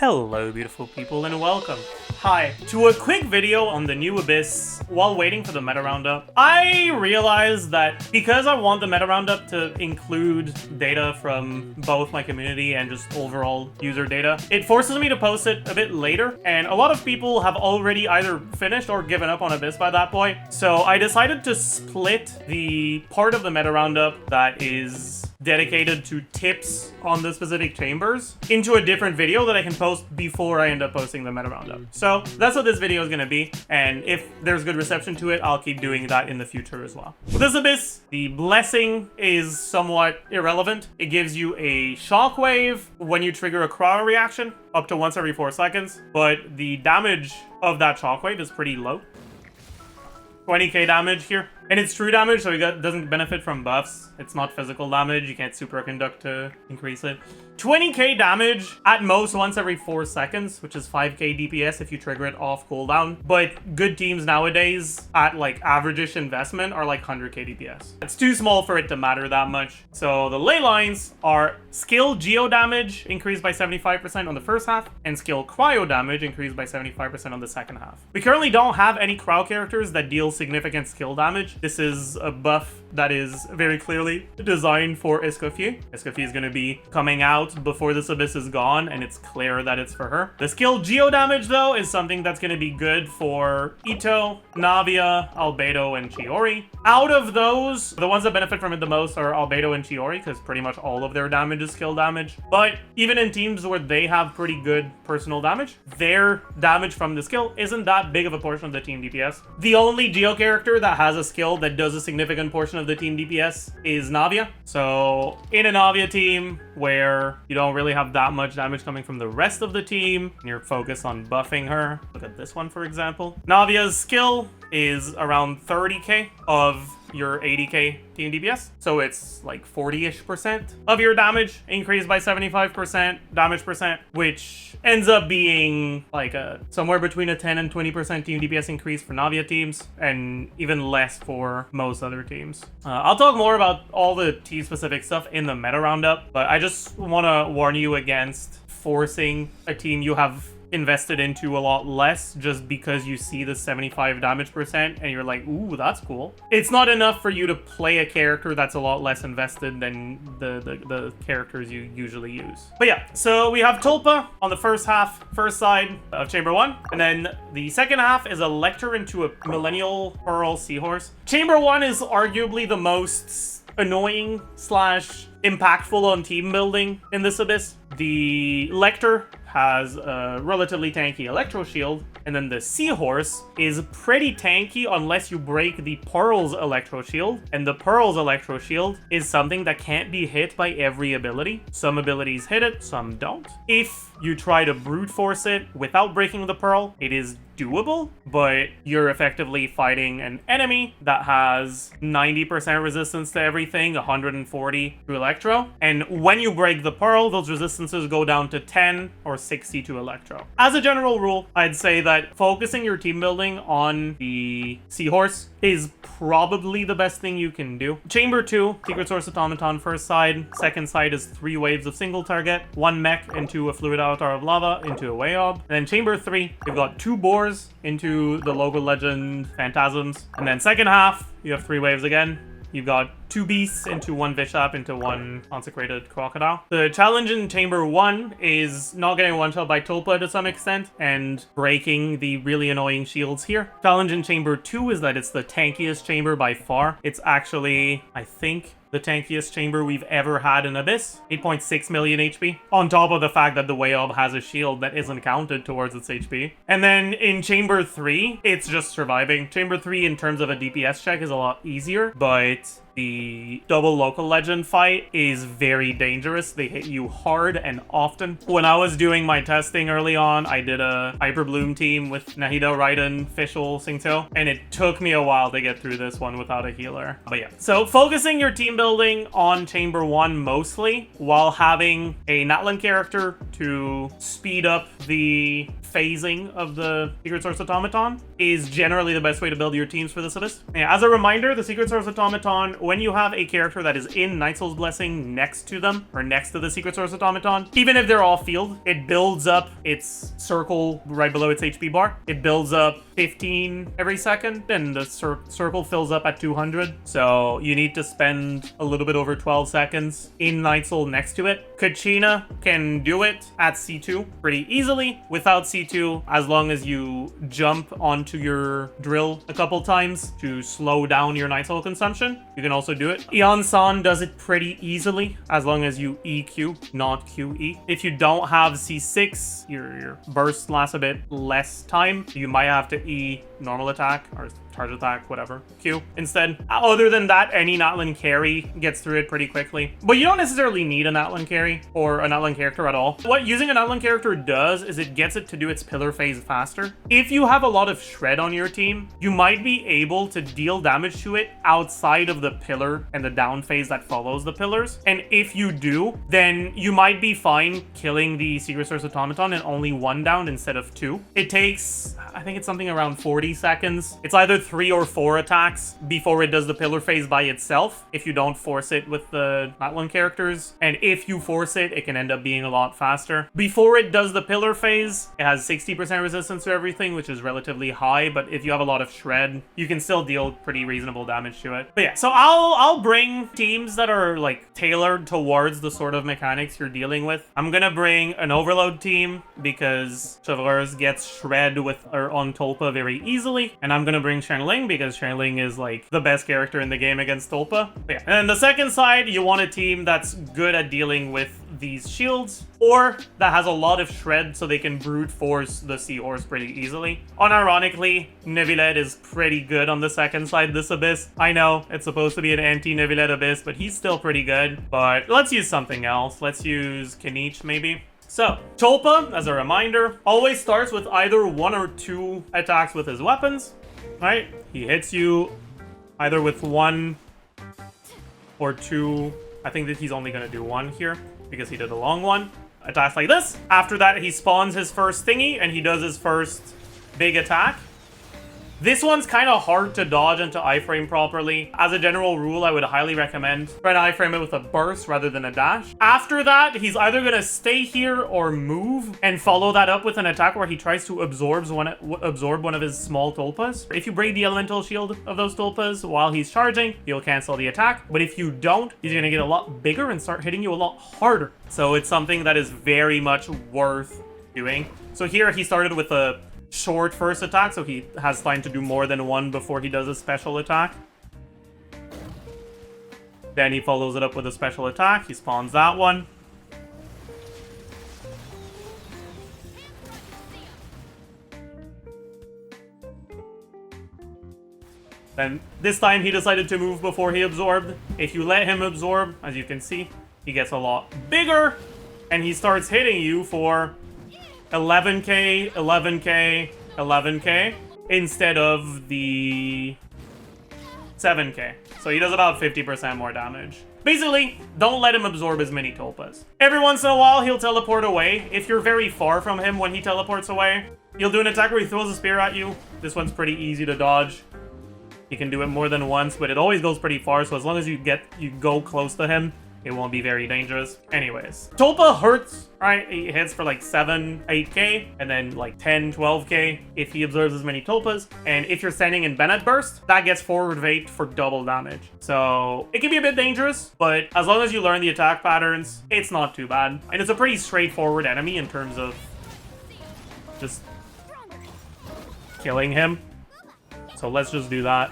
Hello beautiful people and welcome. Hi, to a quick video on the new Abyss while waiting for the meta roundup. I realized that because I want the meta roundup to include data from both my community and just overall user data, it forces me to post it a bit later, and a lot of people have already either finished or given up on Abyss by that point. So I decided to split the part of the meta roundup that is dedicated to tips on the specific chambers into a different video that I can post before I end up posting the meta roundup. So that's what this video is going to be, and if there's good reception to it, I'll keep doing that in the future as well. With this Abyss, the blessing is somewhat irrelevant. It gives you a shockwave when you trigger a cryo reaction up to once every 4 seconds, but the damage of that shockwave is pretty low. 20k damage here. And it's true damage, so it doesn't benefit from buffs. It's not physical damage. You can't superconduct to increase it. 20k damage at most once every 4 seconds, which is 5k DPS if you trigger it off cooldown. But good teams nowadays at like average-ish investment are like 100k DPS. It's too small for it to matter that much. So the ley lines are skill geo damage increased by 75% on the first half, and skill cryo damage increased by 75% on the second half. We currently don't have any cryo characters that deal significant skill damage. This is a buff that is very clearly designed for Escoffier. Escoffier is going to be coming out before this Abyss is gone, and it's clear that it's for her. The skill geo damage, though, is something that's going to be good for Ito, Navia, Albedo, and Chiori. Out of those, the ones that benefit from it the most are Albedo and Chiori, because pretty much all of their damage is skill damage. But even in teams where they have pretty good personal damage, their damage from the skill isn't that big of a portion of the team DPS. The only geo character that has a skill that does a significant portion of the team DPS is Navia. So in a Navia team where you don't really have that much damage coming from the rest of the team, and you're focused on buffing her, look at this one for example. Navia's skill is around 30k of your 80k team DPS, so it's like 40-ish% of your damage increased by 75% damage percent, which ends up being like somewhere between a 10 and 20% team DPS increase for Navia teams, and even less for most other teams. I'll talk more about all the team-specific stuff in the meta roundup, but I just want to warn you against forcing a team you have invested into a lot less just because you see the 75 damage percent and you're like, ooh, that's cool. It's not enough for you to play a character that's a lot less invested than the characters you usually use. But yeah, so we have Tulpa on the first side of Chamber 1, and then the second half is a lector into a Millennial Pearl Seahorse. Chamber 1 is arguably the most annoying / impactful on team building in this Abyss. The lector has a relatively tanky electro shield, and then the seahorse is pretty tanky unless you break the Pearl's electro shield, and the Pearl's electro shield is something that can't be hit by every ability. Some abilities hit it, some don't. If you try to brute force it without breaking the Pearl, it is doable, but you're effectively fighting an enemy that has 90% resistance to everything, 140 to electro, and when you break the Pearl, those resistances go down to 10 or 60 to electro. As a general rule, I'd say that focusing your team building on the Seahorse is probably the best thing you can do. Chamber 2, Secret Source Automaton first side. Second side is 3 waves of single target, 1 mech into a Fluid Avatar of Lava into a Wayob. And then Chamber 3, you've got 2 boars into the local legend Phantasms. And then second half, you have 3 waves again. You've got 2 beasts into 1 bishop into 1 consecrated crocodile. The challenge in Chamber 1 is not getting one-shot by Tulpa to some extent and breaking the really annoying shields here. Challenge in Chamber 2 is that it's the tankiest chamber by far. It's actually, I think, the tankiest chamber we've ever had in Abyss. 8.6 million HP. On top of the fact that the Wayob has a shield that isn't counted towards its HP. And then in Chamber 3, it's just surviving. Chamber 3 in terms of a DPS check is a lot easier, but the double local legend fight is very dangerous. They hit you hard and often. When I was doing my testing early on, I did a Hyper Bloom team with Nahida, Raiden, Fischl, Singto, and it took me a while to get through this one without a healer. But yeah, so focusing your team building on Chamber 1 mostly, while having a Natlan character to speed up the phasing of the Secret Source Automaton, is generally the best way to build your teams for this Abyss. Yeah, as a reminder, the Secret Source Automaton when you have a character that is in Nightsoul's Blessing next to them, or next to the Secret Source automaton, even if they're off-field, it builds up its circle right below its HP bar. It builds up 15 every second, and the circle fills up at 200. So you need to spend a little bit over 12 seconds in Nightsoul next to it. Kachina can do it at C2 pretty easily without C2, as long as you jump onto your drill a couple times to slow down your Nightsoul consumption. You can also do it. Ian-san does it pretty easily as long as you EQ, not QE. If you don't have C6, your burst lasts a bit less time. You might have to E normal attack or charge attack, whatever, Q instead. Other than that, any Natlan carry gets through it pretty quickly. But you don't necessarily need a Natlan carry or a Natlan character at all. What using a Natlan character does is it gets it to do its pillar phase faster. If you have a lot of shred on your team, you might be able to deal damage to it outside of the pillar and the down phase that follows the pillars. And if you do, then you might be fine killing the Secret Source automaton in only 1 down instead of 2. It takes, I think it's something around 40 seconds. It's either 3 or 4 attacks before it does the pillar phase by itself, if you don't force it with the Natlan characters. And if you force it, it can end up being a lot faster. Before it does the pillar phase, it has 60% resistance to everything, which is relatively high, but if you have a lot of shred, you can still deal pretty reasonable damage to it. But yeah, so I'll bring teams that are like tailored towards the sort of mechanics you're dealing with. I'm gonna bring an overload team because Chevreuse gets shred with or on Tulpa very easily, and I'm gonna bring Xiangling because Xiangling is like the best character in the game against Tulpa. But yeah. And then the second side, you want a team that's good at dealing with these shields, or that has a lot of shred so they can brute force the seahorse pretty easily. Unironically, Neuvillette is pretty good on the second side this Abyss. I know it's supposed to be an anti-Neuvillette Abyss, but he's still pretty good. But let's use something else. Let's use Kanich maybe. So, Tulpa, as a reminder, always starts with either 1 or 2 attacks with his weapons, right? He hits you either with 1 or 2. I think that he's only going to do 1 here because he did a long one. Attacks like this. After that, he spawns his first thingy and he does his first big attack. This one's kind of hard to dodge and to iframe properly. As a general rule, I would highly recommend trying to iframe it with a burst rather than a dash. After that, he's either going to stay here or move and follow that up with an attack where he tries to absorb one of his small tulpas. If you break the elemental shield of those tulpas while he's charging, you'll cancel the attack. But if you don't, he's going to get a lot bigger and start hitting you a lot harder. So it's something that is very much worth doing. So here he started with a short first attack, so he has time to do more than 1 before he does a special attack. Then he follows it up with a special attack. He spawns that one. Then this time he decided to move before he absorbed. If you let him absorb, as you can see, he gets a lot bigger and he starts hitting you for 11k, 11k, 11k, instead of the 7k. So he does about 50% more damage. Basically, don't let him absorb as many tulpas. Every once in a while, he'll teleport away. If you're very far from him when he teleports away, he'll do an attack where he throws a spear at you. This one's pretty easy to dodge. You can do it more than once, but it always goes pretty far, so as long as you go close to him, it won't be very dangerous. Anyways, Tulpa hurts, right? He hits for like 7, 8k, and then like 10, 12k if he absorbs as many Tulpas. And if you're standing in Bennett Burst, that gets forward vate for double damage. So it can be a bit dangerous, but as long as you learn the attack patterns, it's not too bad. And it's a pretty straightforward enemy in terms of just killing him. So let's just do that.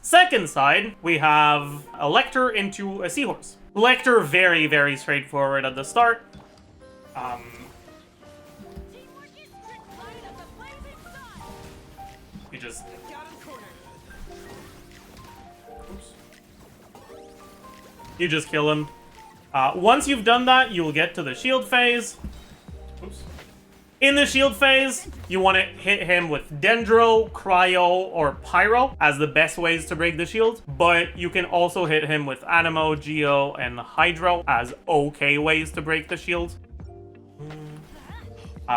Second side, we have a lector into a seahorse. Lector, very, very straightforward at the start. You just... Oops. You just kill him. Once you've done that, you will get to the shield phase. Oops. In the shield phase, you want to hit him with Dendro, Cryo, or Pyro as the best ways to break the shield, but you can also hit him with Animo, Geo, and Hydro as okay ways to break the shield.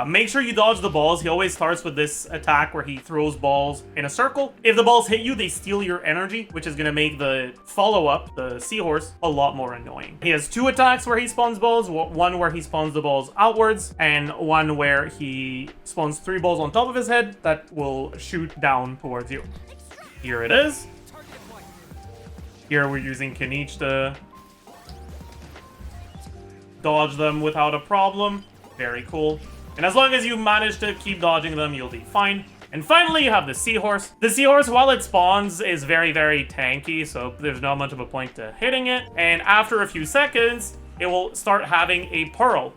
Make sure you dodge the balls. He always starts with this attack where he throws balls in a circle. If the balls hit you, they steal your energy, which is going to make the follow-up, the seahorse, a lot more annoying. He has 2 attacks where he spawns balls, one where he spawns the balls outwards, and one where he spawns 3 balls on top of his head that will shoot down towards you. Here it is. Here we're using Kinich to dodge them without a problem. Very cool. And as long as you manage to keep dodging them, you'll be fine. And finally, you have the seahorse. The seahorse, while it spawns, is very, very tanky, so there's not much of a point to hitting it. And after a few seconds, it will start having a pearl.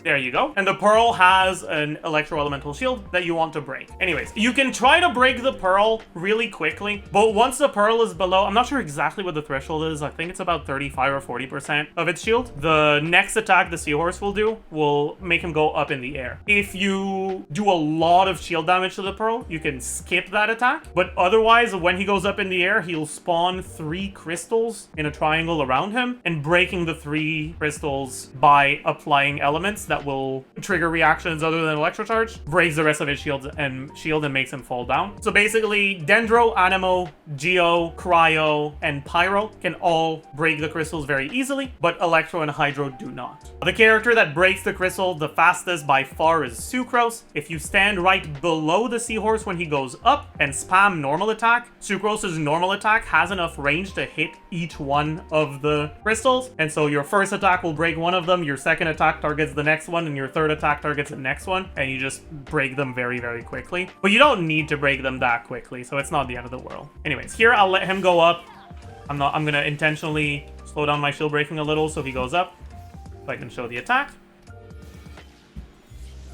There you go. And the pearl has an electro-elemental shield that you want to break. Anyways, you can try to break the pearl really quickly, but once the pearl is below, I'm not sure exactly what the threshold is. I think it's about 35 or 40% of its shield. The next attack the seahorse will do will make him go up in the air. If you do a lot of shield damage to the pearl, you can skip that attack. But otherwise, when he goes up in the air, he'll spawn 3 crystals in a triangle around him, and breaking the 3 crystals by applying elements that will trigger reactions other than electrocharge breaks the rest of his shield and makes him fall down. So basically, Dendro, Animo, Geo, Cryo, and Pyro can all break the crystals very easily, but Electro and Hydro do not. The character that breaks the crystal the fastest by far is Sucrose. If you stand right below the seahorse when he goes up and spam normal attack, Sucrose's normal attack has enough range to hit each one of the crystals, and so your first attack will break one of them, your second attack targets the next one, and your third attack targets the next one, and you just break them very, very quickly. But you don't need to break them that quickly, so it's not the end of the world. Anyways, here I'll let him go up. I'm gonna intentionally slow down my shield breaking a little so he goes up, so I can show the attack.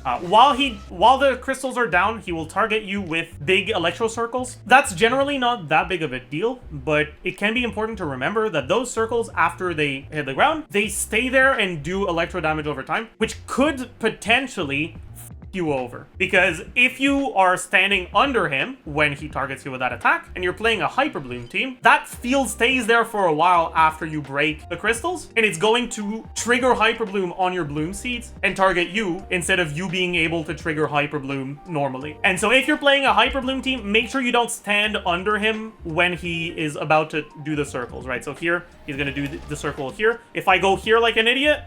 While the crystals are down, he will target you with big electro circles. That's generally not that big of a deal, but it can be important to remember that those circles, after they hit the ground, they stay there and do electro damage over time, which could potentially you over. Because if you are standing under him when he targets you with that attack, and you're playing a Hyper Bloom team, that field stays there for a while after you break the crystals, and it's going to trigger Hyper Bloom on your Bloom seeds and target you instead of you being able to trigger Hyper Bloom normally. And so if you're playing a Hyper Bloom team, make sure you don't stand under him when he is about to do the circles, right? So here, he's gonna do the circle here. If I go here like an idiot,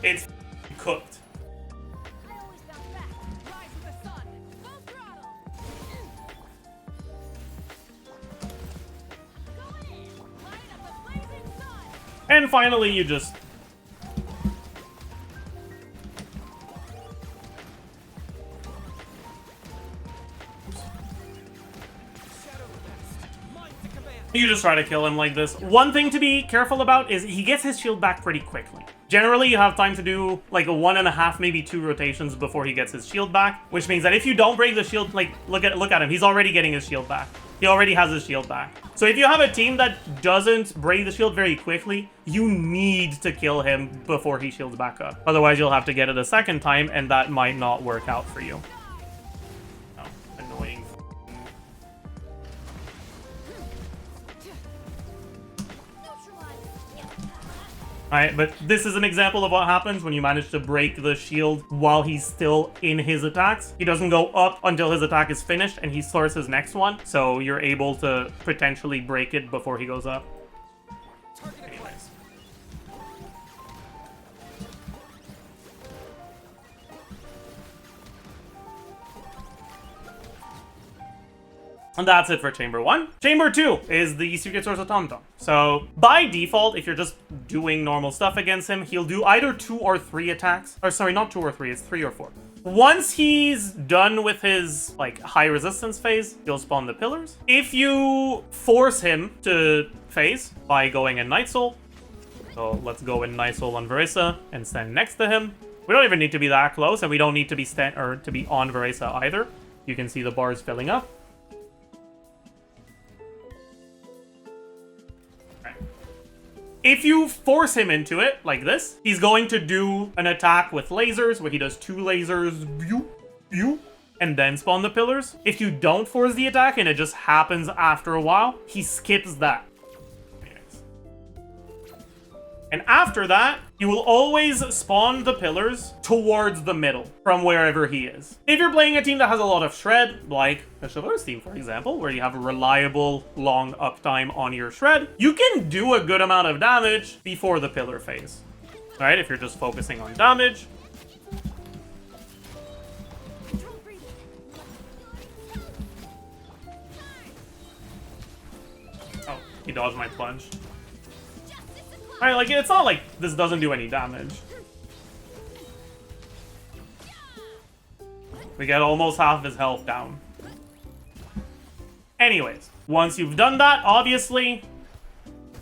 it's cooked. And finally, you just... you just try to kill him like this. One thing to be careful about is he gets his shield back pretty quickly. Generally, you have time to do like a 1.5, maybe 2 rotations before he gets his shield back, which means that if you don't break the shield, like, look at him, he's already getting his shield back. He already has his shield back. So if you have a team that doesn't break the shield very quickly, you need to kill him before he shields back up. Otherwise, you'll have to get it a second time, and that might not work out for you. Oh, annoying. Alright, but this is an example of what happens when you manage to break the shield while he's still in his attacks. He doesn't go up until his attack is finished, and he starts his next one, so you're able to potentially break it before he goes up. Anyways. And that's it for Chamber 1. Chamber 2 is the Secret Source Automaton. So, by default, if you're just doing normal stuff against him, he'll do either 2 or 3 attacks. Or sorry, not 2 or 3, it's 3 or 4. Once he's done with his, like, high resistance phase, he'll spawn the pillars. If you force him to phase by going in nightsoul, so let's go in nightsoul on Verissa and stand next to him. We don't even need to be that close, and we don't need to be on Verissa either. You can see the bars filling up. If you force him into it, like this, he's going to do an attack with lasers, where he does 2 lasers, and then spawn the pillars. If you don't force the attack and it just happens after a while, he skips that. And after that, you will always spawn the pillars towards the middle from wherever he is. If you're playing a team that has a lot of shred, like the Chivalrous team, for example, where you have a reliable long uptime on your shred, you can do a good amount of damage before the pillar phase. All right, if you're just focusing on damage. Oh, he dodged my plunge. Alright, like, it's not like this doesn't do any damage. We get almost half his health down. Anyways, once you've done that, obviously,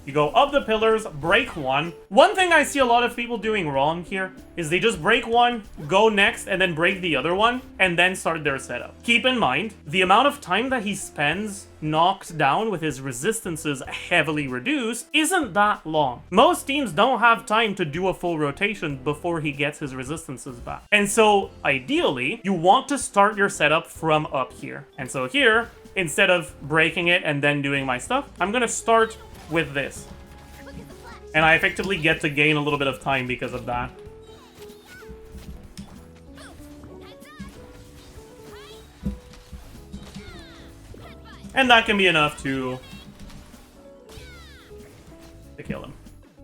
you go up the pillars, break one. One thing I see a lot of people doing wrong here is they just break one, go next, and then break the other one, and then start their setup. Keep in mind, the amount of time that he spends knocked down with his resistances heavily reduced isn't that long. Most teams don't have time to do a full rotation before he gets his resistances back. And so, ideally, you want to start your setup from up here. And so here, instead of breaking it and then doing my stuff, I'm gonna start with this. And I effectively get to gain a little bit of time because of that. And that can be enough to kill him.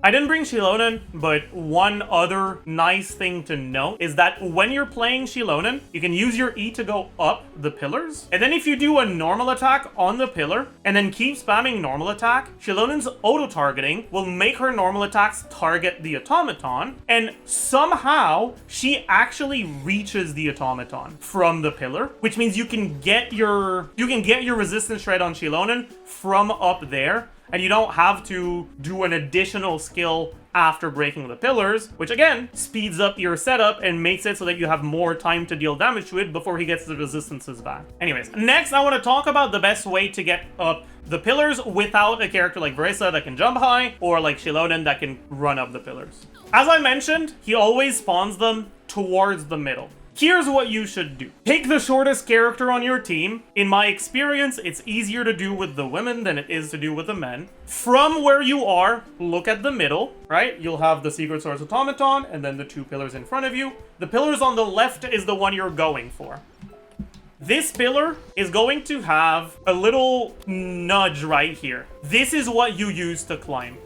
I didn't bring Shilonen, but one other nice thing to note is that when you're playing Shilonen, you can use your E to go up the pillars. And then if you do a normal attack on the pillar, and then keep spamming normal attack, Shilonen's auto-targeting will make her normal attacks target the automaton, and somehow she actually reaches the automaton from the pillar, which means you can get your resistance shred on Shilonen from up there, and you don't have to do an additional skill after breaking the pillars, which again, speeds up your setup and makes it so that you have more time to deal damage to it before he gets the resistances back. Anyways, next I want to talk about the best way to get up the pillars without a character like Vresa that can jump high, or like Shilonen that can run up the pillars. As I mentioned, he always spawns them towards the middle. Here's what you should do. Pick the shortest character on your team. In my experience, it's easier to do with the women than it is to do with the men. From where you are, look at the middle, right? You'll have the Secret Source Automaton and then the 2 pillars in front of you. The pillars on the left is the one you're going for. This pillar is going to have a little nudge right here. This is what you use to climb.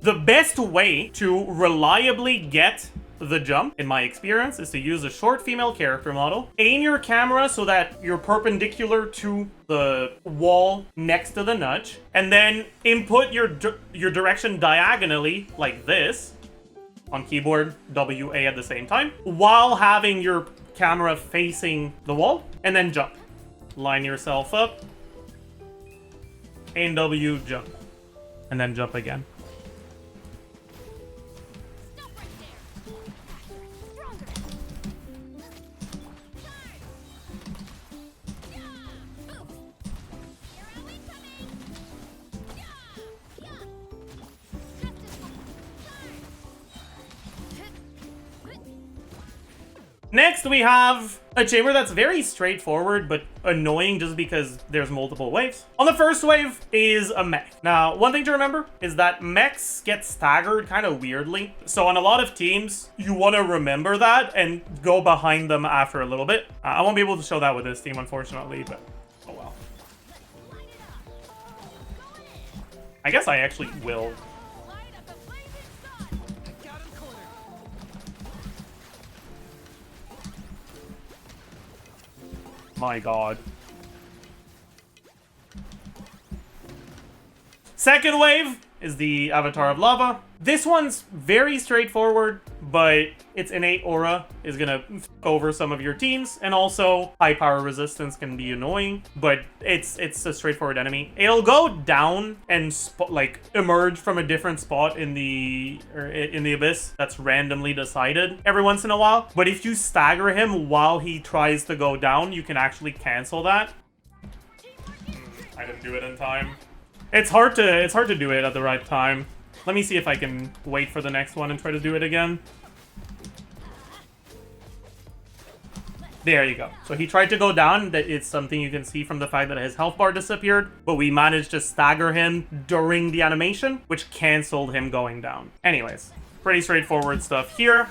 The best way to reliably get the jump, in my experience, is to use a short female character model. Aim your camera so that you're perpendicular to the wall next to the nudge, and then input your direction diagonally like this on keyboard, WA at the same time, while having your camera facing the wall, and then jump. Line yourself up, aim W, jump, and then jump again. Next, we have a chamber that's very straightforward, but annoying just because there's multiple waves. On the first wave is a mech. Now, one thing to remember is that mechs get staggered kind of weirdly. So on a lot of teams, you want to remember that and go behind them after a little bit. I won't be able to show that with this team, unfortunately, but oh well. I guess I actually will. My god. Second wave is the Avatar of Lava. This one's very straightforward, but its innate aura is gonna f over some of your teams, and also high power resistance can be annoying, but it's a straightforward enemy. It'll go down and like emerge from a different spot in the abyss that's randomly decided every once in a while. But if you stagger him while he tries to go down, you can actually cancel that. I didn't do it in time. It's hard to do it at the right time. Let me see if I can wait for the next one and try to do it again. There you go. So he tried to go down. That it's something you can see from the fact that his health bar disappeared, but we managed to stagger him during the animation, which canceled him going down. Anyways, pretty straightforward stuff here.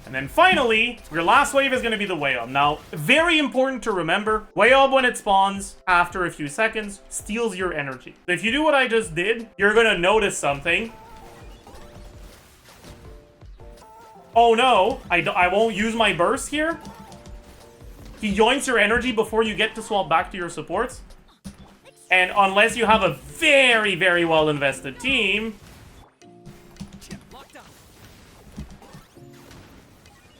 And then finally, your last wave is going to be the Wayob. Now, very important to remember, Wayob when it spawns, after a few seconds, steals your energy. If you do what I just did, you're going to notice something. Oh no, I won't use my burst here. He yoinks your energy before you get to swap back to your supports. And unless you have a very, very well invested team,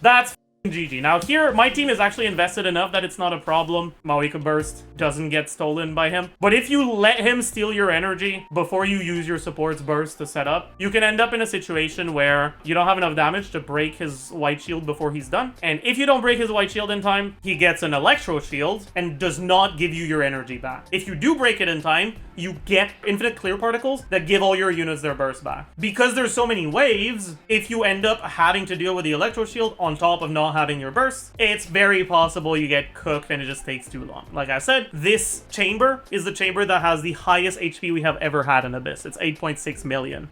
that's GG. Now here, my team is actually invested enough that it's not a problem. Maoika Burst doesn't get stolen by him. But if you let him steal your energy before you use your support's burst to set up, you can end up in a situation where you don't have enough damage to break his white shield before he's done. And if you don't break his white shield in time, he gets an electro shield and does not give you your energy back. If you do break it in time, you get infinite clear particles that give all your units their burst back. Because there's so many waves, if you end up having to deal with the electro shield on top of not having your burst, it's very possible you get cooked and it just takes too long. Like I said, this chamber is the chamber that has the highest HP we have ever had in Abyss. It's 8.6 million.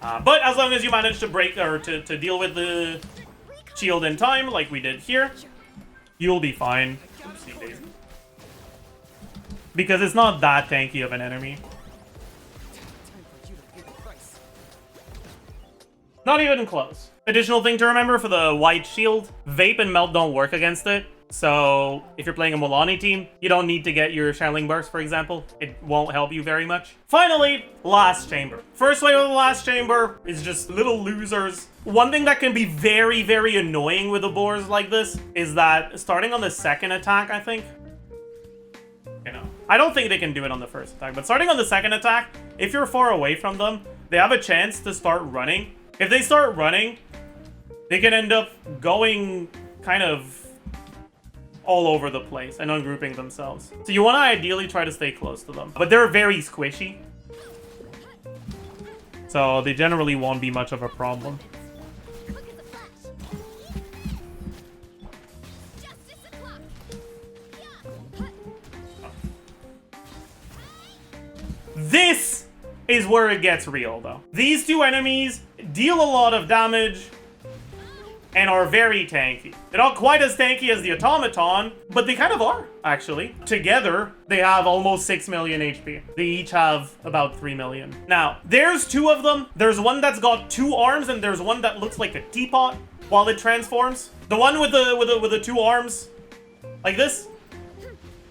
But as long as you manage to break or to deal with the shield in time, like we did here, you'll be fine. Oopsie daisy. Because it's not that tanky of an enemy. Not even close. Additional thing to remember for the white shield, Vape and Melt don't work against it. So if you're playing a Milani team, you don't need to get your Channeling Burst, for example. It won't help you very much. Finally, last chamber. First wave of the last chamber is just little losers. One thing that can be very, very annoying with the boars like this is that starting on the second attack, I think, I don't think they can do it on the first attack, but starting on the second attack, if you're far away from them, they have a chance to start running. If they start running, they can end up going kind of all over the place and ungrouping themselves. So you want to ideally try to stay close to them. But they're very squishy, so they generally won't be much of a problem. This is where it gets real, though. These two enemies deal a lot of damage and are very tanky. They're not quite as tanky as the automaton, but they kind of are, actually. Together, they have almost 6 million HP. They each have about 3 million. Now, there's two of them. There's one that's got 2 arms, and there's one that looks like a teapot while it transforms. The one with the 2 arms, like this,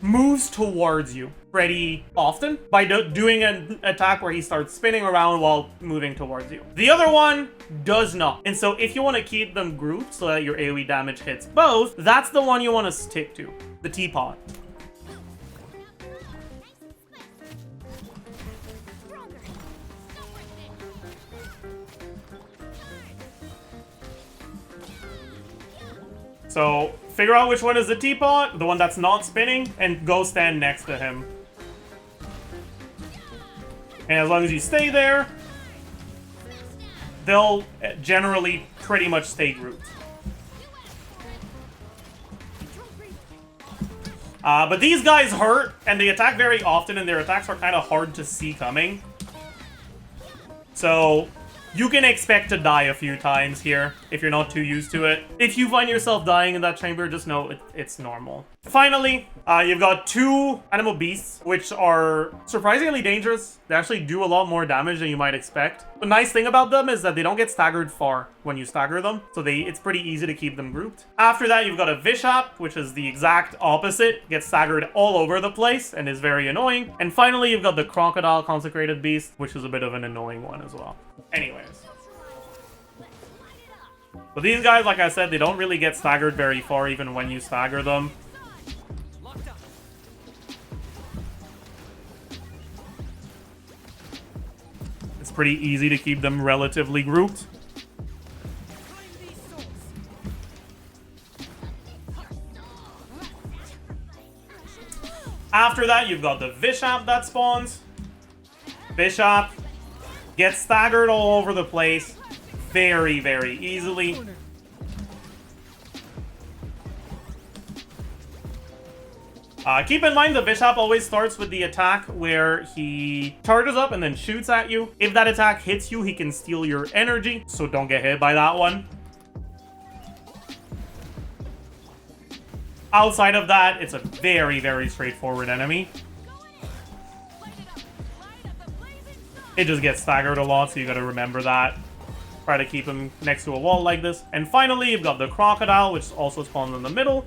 moves towards you pretty often by doing an attack where he starts spinning around while moving towards you. The other one does not. And so if you want to keep them grouped so that your AoE damage hits both, that's the one you want to stick to, the teapot. So figure out which one is the teapot, the one that's not spinning, and go stand next to him. And as long as you stay there, they'll generally pretty much stay grouped. But these guys hurt, and they attack very often, and their attacks are kind of hard to see coming. So you can expect to die a few times here if you're not too used to it. If you find yourself dying in that chamber, just know it's normal. Finally, you've got 2 animal beasts, which are surprisingly dangerous. They actually do a lot more damage than you might expect. The nice thing about them is that they don't get staggered far when you stagger them, so it's pretty easy to keep them grouped. After that, you've got a Vishap, which is the exact opposite. Gets staggered all over the place and is very annoying. And finally, you've got the Crocodile Consecrated Beast, which is a bit of an annoying one as well. Anyways. But these guys, like I said, they don't really get staggered very far even when you stagger them. pretty easy to keep them relatively grouped. After that, you've got the Bishop that spawns. Bishop gets staggered all over the place very, very easily. Keep in mind the Bishop always starts with the attack where he charges up and then shoots at you. If that attack hits you, he can steal your energy, so don't get hit by that one. Outside of that, it's a very, very straightforward enemy. It just gets staggered a lot, so you gotta remember that. Try to keep him next to a wall like this. And finally, you've got the Crocodile, which also spawns in the middle.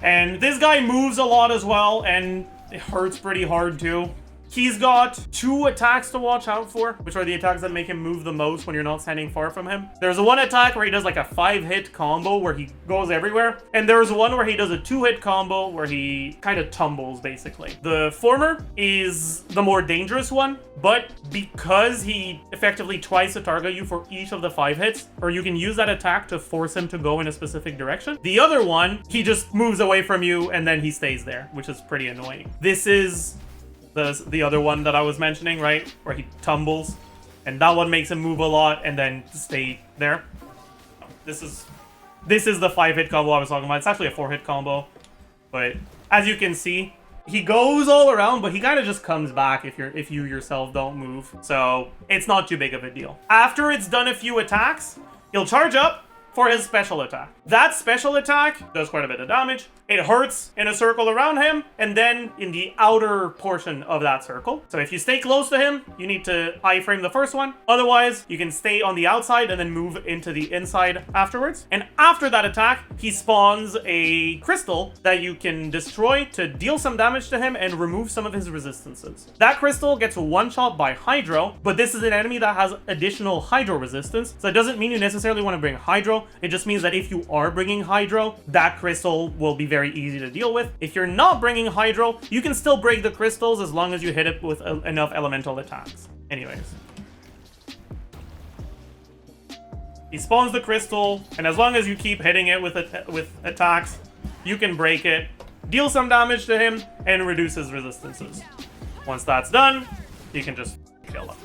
And this guy moves a lot as well, and it hurts pretty hard too. He's got 2 attacks to watch out for, which are the attacks that make him move the most when you're not standing far from him. There's one attack where he does like a 5-hit combo where he goes everywhere. And there's one where he does a 2-hit combo where he kind of tumbles, basically. The former is the more dangerous one, but because he effectively tries to target you for each of the 5 hits, or you can use that attack to force him to go in a specific direction. The other one, he just moves away from you and then he stays there, which is pretty annoying. This is the other one that I was mentioning, right? Where he tumbles, and that one makes him move a lot and then stay there. This is the 5-hit combo I was talking about. It's actually a 4-hit combo, but as you can see, he goes all around, but he kind of just comes back if you yourself don't move. So it's not too big of a deal. After it's done a few attacks, he'll charge up for his special attack. That special attack does quite a bit of damage. It hurts in a circle around him, and then in the outer portion of that circle. So if you stay close to him, you need to iframe the first one. Otherwise, you can stay on the outside and then move into the inside afterwards. And after that attack, he spawns a crystal that you can destroy to deal some damage to him and remove some of his resistances. That crystal gets one-shot by Hydro, but this is an enemy that has additional Hydro resistance. So it doesn't mean you necessarily want to bring Hydro. It just means that if you are bringing Hydro, that crystal will be very easy to deal with. If you're not bringing Hydro, you can still break the crystals as long as you hit it with enough elemental attacks. Anyways. He spawns the crystal, and as long as you keep hitting it with attacks, you can break it, deal some damage to him, and reduce his resistances. Once that's done, you can just kill him.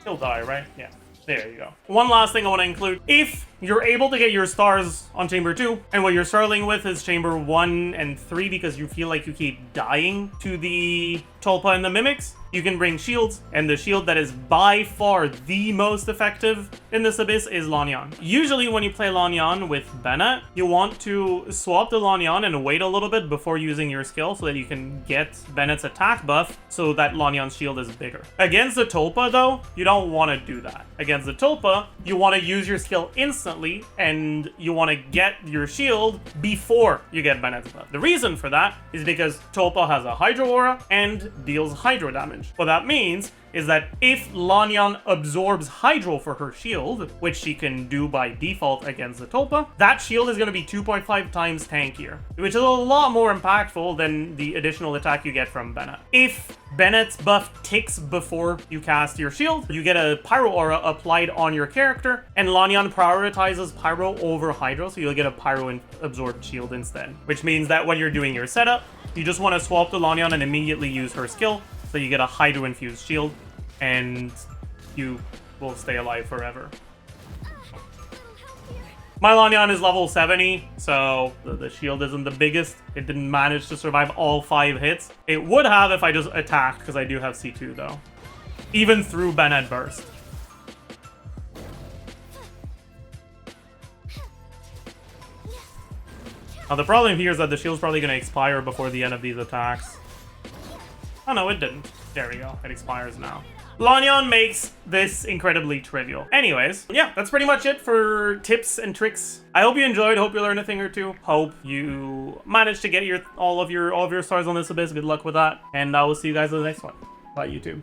He'll die, right? Yeah. There you go. One last thing I want to include. If you're able to get your stars on Chamber 2, and what you're starting with is Chamber 1 and 3 because you feel like you keep dying to the Tulpa and the Mimics, you can bring shields, and the shield that is by far the most effective in this abyss is Lanyan. Usually when you play Lanyan with Bennett, you want to swap to Lanyan and wait a little bit before using your skill so that you can get Bennett's attack buff so that Lanyan's shield is bigger. Against the Tulpa though, you don't want to do that. Against the Tulpa, you want to use your skill instantly and you want to get your shield before you get Bennett's buff. The reason for that is because Tulpa has a Hydro Aura and deals Hydro damage. What that means is that if Lanyan absorbs Hydro for her shield, which she can do by default against the Tulpa, that shield is going to be 2.5 times tankier, which is a lot more impactful than the additional attack you get from Bennett. If Bennett's buff ticks before you cast your shield, you get a Pyro Aura applied on your character, and Lanyan prioritizes Pyro over Hydro, so you'll get a Pyro absorbed shield instead. Which means that when you're doing your setup, you just want to swap to Lanyan and immediately use her skill, so you get a Hydro-infused shield, and you will stay alive forever. My Lanyan is level 70, so the shield isn't the biggest. It didn't manage to survive all 5 hits. It would have if I just attacked, because I do have C2 though. Even through Bennett Burst. Now the problem here is that the shield's probably going to expire before the end of these attacks. Oh no, it didn't. There we go. It expires now. Lanyan makes this incredibly trivial. Anyways, yeah, that's pretty much it for tips and tricks. I hope you enjoyed. Hope you learned a thing or two. Hope you managed to get all of your stars on this abyss. Good luck with that. And I will see you guys in the next one. Bye, YouTube.